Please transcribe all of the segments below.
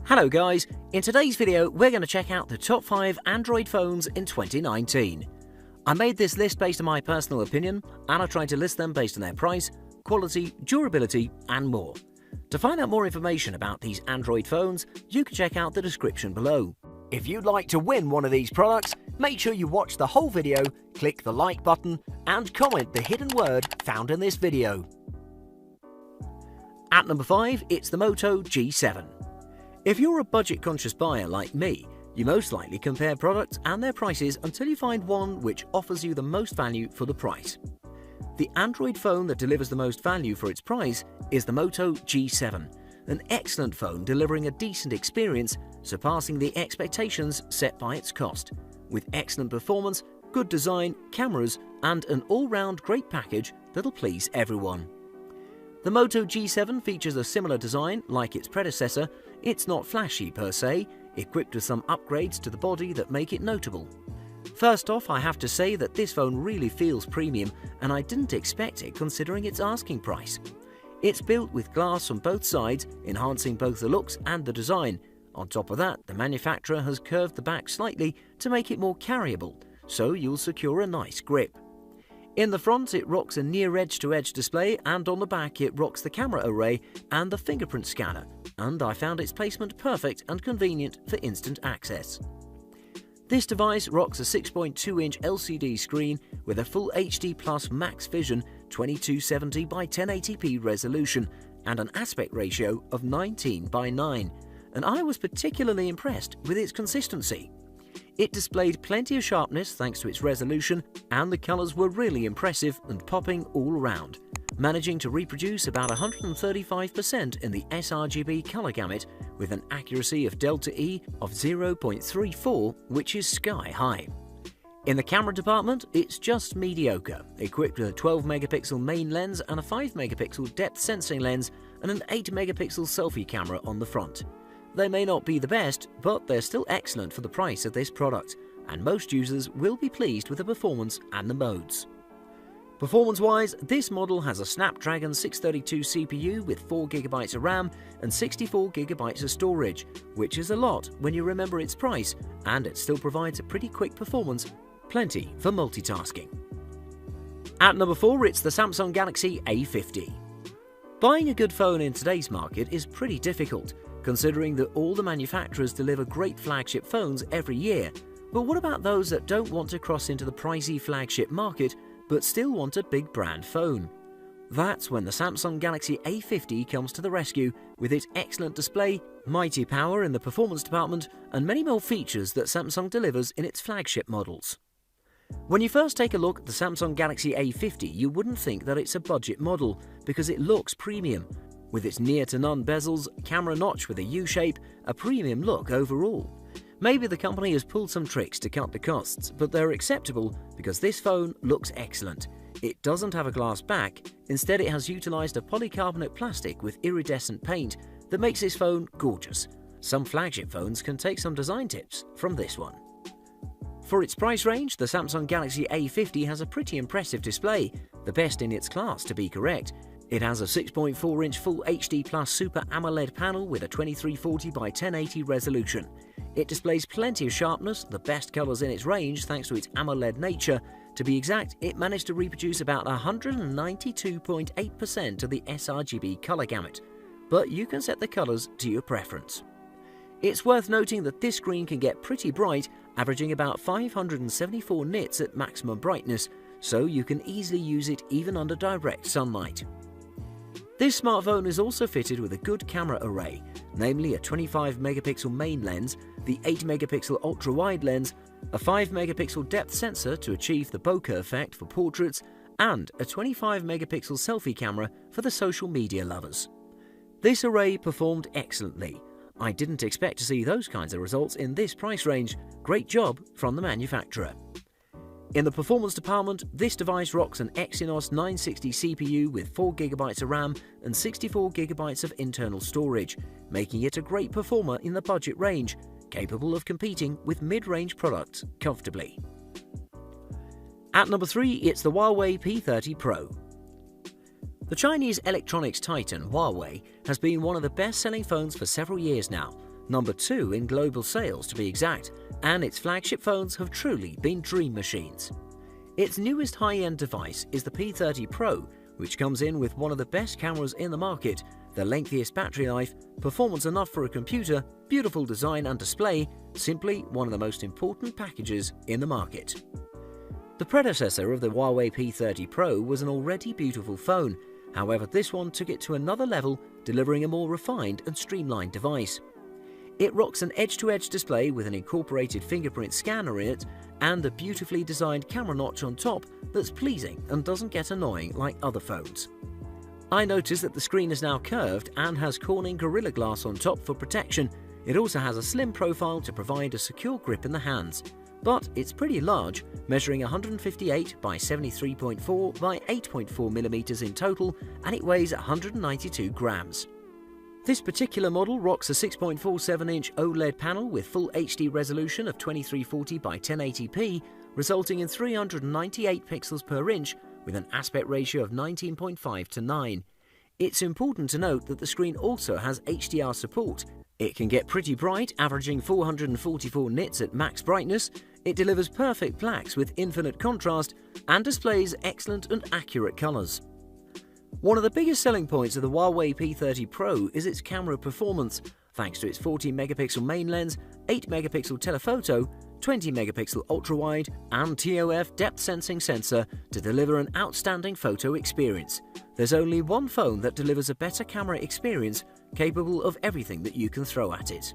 Hello guys, in today's video we're going to check out the top 5 Android phones in 2019. I made this list based on my personal opinion and I tried to list them based on their price, quality, durability and more. To find out more information about these Android phones, you can check out the description below. If you'd like to win one of these products, make sure you watch the whole video, click the like button and comment the hidden word found in this video. At number 5, it's the Moto G7. If you're a budget-conscious buyer like me, you most likely compare products and their prices until you find one which offers you the most value for the price. The Android phone that delivers the most value for its price is the Moto G7, an excellent phone delivering a decent experience, surpassing the expectations set by its cost, with excellent performance, good design, cameras, and an all-round great package that'll please everyone. The Moto G7 features a similar design like its predecessor. It's not flashy per se, equipped with some upgrades to the body that make it notable. First off, I have to say that this phone really feels premium and I didn't expect it considering its asking price. It's built with glass on both sides, enhancing both the looks and the design. On top of that, the manufacturer has curved the back slightly to make it more carryable, so you'll secure a nice grip. In the front, it rocks a near edge-to-edge display, and on the back it rocks the camera array and the fingerprint scanner, and I found its placement perfect and convenient for instant access. This device rocks a 6.2-inch LCD screen with a full HD Plus Max Vision 2270 by 1080p resolution and an aspect ratio of 19:9, and I was particularly impressed with its consistency. It displayed plenty of sharpness thanks to its resolution, and the colours were really impressive and popping all around, managing to reproduce about 135% in the sRGB colour gamut with an accuracy of delta E of 0.34, which is sky high. In the camera department, it's just mediocre, equipped with a 12-megapixel main lens and a 5-megapixel depth sensing lens and an 8-megapixel selfie camera on the front. They may not be the best, but they're still excellent for the price of this product, and most users will be pleased with the performance and the modes. Performance-wise, this model has a Snapdragon 632 CPU with 4GB of RAM and 64GB of storage, which is a lot when you remember its price, and it still provides a pretty quick performance, plenty for multitasking. At number 4, it's the Samsung Galaxy A50. Buying a good phone in today's market is pretty difficult, considering that all the manufacturers deliver great flagship phones every year. But what about those that don't want to cross into the pricey flagship market but still want a big brand phone? That's when the Samsung Galaxy A50 comes to the rescue with its excellent display, mighty power in the performance department, and many more features that Samsung delivers in its flagship models. When you first take a look at the Samsung Galaxy A50, you wouldn't think that it's a budget model because it looks premium. With its near-to-none bezels, camera notch with a U-shape, a premium look overall. Maybe the company has pulled some tricks to cut the costs, but they're acceptable because this phone looks excellent. It doesn't have a glass back, instead it has utilised a polycarbonate plastic with iridescent paint that makes this phone gorgeous. Some flagship phones can take some design tips from this one. For its price range, the Samsung Galaxy A50 has a pretty impressive display, the best in its class to be correct. It has a 6.4-inch Full HD Plus Super AMOLED panel with a 2340 by 1080 resolution. It displays plenty of sharpness, the best colours in its range thanks to its AMOLED nature. To be exact, it managed to reproduce about 192.8% of the sRGB colour gamut, but you can set the colours to your preference. It's worth noting that this screen can get pretty bright, averaging about 574 nits at maximum brightness, so you can easily use it even under direct sunlight. This smartphone is also fitted with a good camera array, namely a 25-megapixel main lens, the 8-megapixel ultra-wide lens, a 5-megapixel depth sensor to achieve the bokeh effect for portraits, and a 25-megapixel selfie camera for the social media lovers. This array performed excellently. I didn't expect to see those kinds of results in this price range. Great job from the manufacturer. In the performance department, this device rocks an Exynos 960 CPU with 4GB of RAM and 64GB of internal storage, making it a great performer in the budget range, capable of competing with mid-range products comfortably. At number 3, it's the Huawei P30 Pro. The Chinese electronics titan Huawei has been one of the best-selling phones for several years now, number 2 in global sales to be exact, and its flagship phones have truly been dream machines. Its newest high-end device is the P30 Pro, which comes in with one of the best cameras in the market, the lengthiest battery life, performance enough for a computer, beautiful design and display, simply one of the most important packages in the market. The predecessor of the Huawei P30 Pro was an already beautiful phone. However, this one took it to another level, delivering a more refined and streamlined device. It rocks an edge-to-edge display with an incorporated fingerprint scanner in it and a beautifully designed camera notch on top that's pleasing and doesn't get annoying like other phones. I noticed that the screen is now curved and has Corning Gorilla Glass on top for protection. It also has a slim profile to provide a secure grip in the hands. But it's pretty large, measuring 158 by 73.4 by 8.4 millimeters in total, and it weighs 192 grams. This particular model rocks a 6.47-inch OLED panel with full HD resolution of 2340 by 1080p, resulting in 398 pixels per inch with an aspect ratio of 19.5 to 9. It's important to note that the screen also has HDR support. It can get pretty bright, averaging 444 nits at max brightness. It delivers perfect blacks with infinite contrast and displays excellent and accurate colors. One of the biggest selling points of the Huawei P30 Pro is its camera performance, thanks to its 14-megapixel main lens, 8-megapixel telephoto, 20-megapixel ultra-wide and TOF depth sensing sensor to deliver an outstanding photo experience. There's only one phone that delivers a better camera experience, capable of everything that you can throw at it.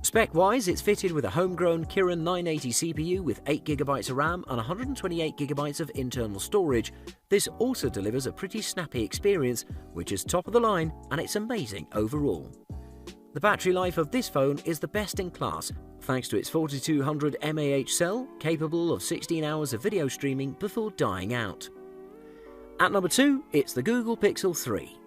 Spec-wise, it's fitted with a homegrown Kirin 980 CPU with 8GB of RAM and 128GB of internal storage. This also delivers a pretty snappy experience, which is top of the line, and it's amazing overall. The battery life of this phone is the best in class, thanks to its 4200 mAh cell, capable of 16 hours of video streaming before dying out. At number 2, it's the Google Pixel 3.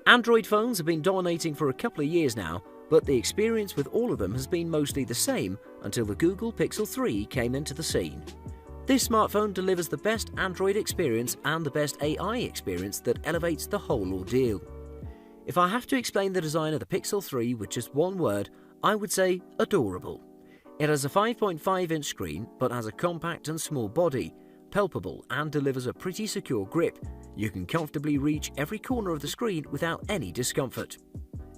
Android phones have been dominating for a couple of years now, but the experience with all of them has been mostly the same until the Google Pixel 3 came into the scene. This smartphone delivers the best Android experience and the best AI experience that elevates the whole ordeal. If I have to explain the design of the Pixel 3 with just one word, I would say adorable. It has a 5.5-inch screen but has a compact and small body, palpable and delivers a pretty secure grip. You can comfortably reach every corner of the screen without any discomfort.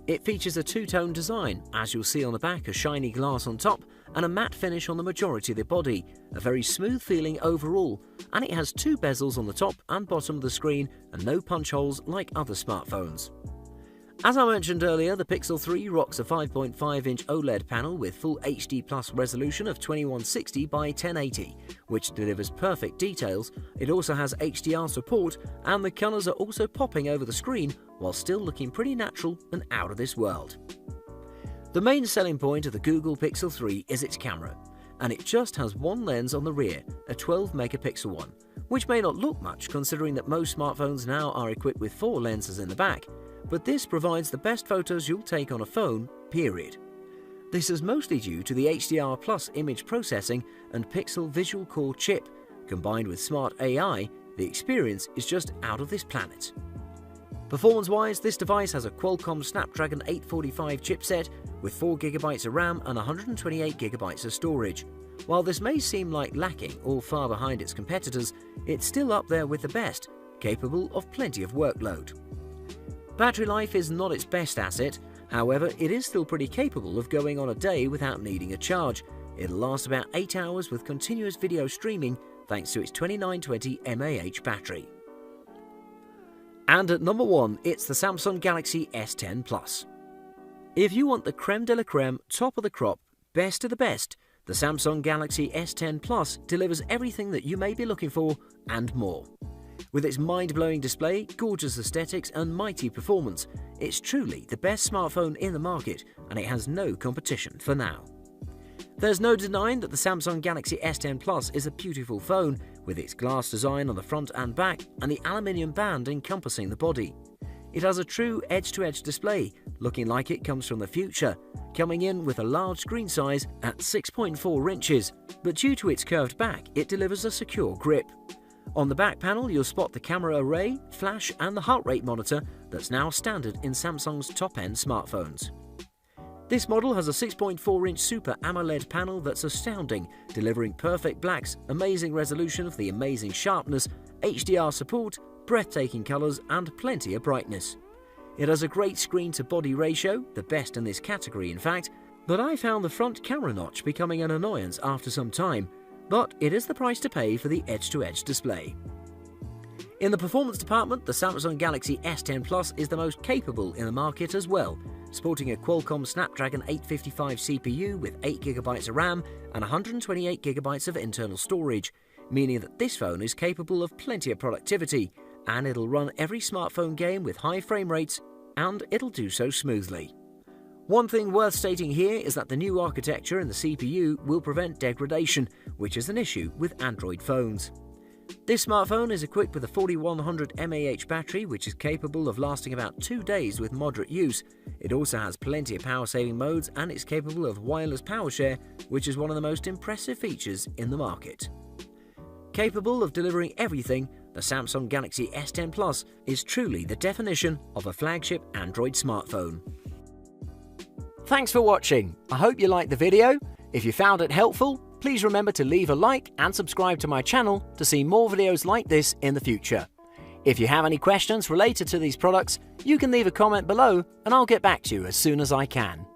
It features a two-tone design, as you'll see on the back, a shiny glass on top and a matte finish on the majority of the body, a very smooth feeling overall, and it has 2 bezels on the top and bottom of the screen and no punch holes like other smartphones. As I mentioned earlier, the Pixel 3 rocks a 5.5-inch OLED panel with full HD Plus resolution of 2160 by 1080, which delivers perfect details. It also has HDR support, and the colours are also popping over the screen while still looking pretty natural and out of this world. The main selling point of the Google Pixel 3 is its camera, and it just has one lens on the rear, a 12-megapixel one, which may not look much considering that most smartphones now are equipped with 4 lenses in the back. But this provides the best photos you'll take on a phone, period. This is mostly due to the HDR Plus image processing and Pixel Visual Core chip. Combined with smart AI, the experience is just out of this planet. Performance-wise, this device has a Qualcomm Snapdragon 845 chipset with 4GB of RAM and 128GB of storage. While this may seem like lacking or far behind its competitors, it's still up there with the best, capable of plenty of workload. Battery life is not its best asset, however it is still pretty capable of going on a day without needing a charge. It'll last about 8 hours with continuous video streaming thanks to its 2920 mAh battery. And at number 1, it's the Samsung Galaxy S10 Plus. If you want the creme de la creme, top of the crop, best of the best, the Samsung Galaxy S10 Plus delivers everything that you may be looking for and more. With its mind-blowing display, gorgeous aesthetics and mighty performance, it's truly the best smartphone in the market, and it has no competition for now. There's no denying that the Samsung Galaxy S10 Plus is a beautiful phone, with its glass design on the front and back and the aluminium band encompassing the body. It has a true edge-to-edge display, looking like it comes from the future, coming in with a large screen size at 6.4 inches, but due to its curved back, it delivers a secure grip. On the back panel, you'll spot the camera array, flash and the heart rate monitor that's now standard in Samsung's top-end smartphones. This model has a 6.4-inch Super AMOLED panel that's astounding, delivering perfect blacks, amazing resolution for the amazing sharpness, HDR support, breathtaking colours and plenty of brightness. It has a great screen-to-body ratio, the best in this category in fact, but I found the front camera notch becoming an annoyance after some time, but it is the price to pay for the edge-to-edge display. In the performance department, the Samsung Galaxy S10 Plus is the most capable in the market as well, sporting a Qualcomm Snapdragon 855 CPU with 8GB of RAM and 128GB of internal storage, meaning that this phone is capable of plenty of productivity, and it'll run every smartphone game with high frame rates, and it'll do so smoothly. One thing worth stating here is that the new architecture in the CPU will prevent degradation, which is an issue with Android phones. This smartphone is equipped with a 4100 mAh battery, which is capable of lasting about 2 days with moderate use. It also has plenty of power-saving modes and it's capable of wireless power share, which is one of the most impressive features in the market. Capable of delivering everything, the Samsung Galaxy S10 Plus is truly the definition of a flagship Android smartphone. Thanks for watching. I hope you liked the video. If you found it helpful, please remember to leave a like and subscribe to my channel to see more videos like this in the future. If you have any questions related to these products, you can leave a comment below and I'll get back to you as soon as I can.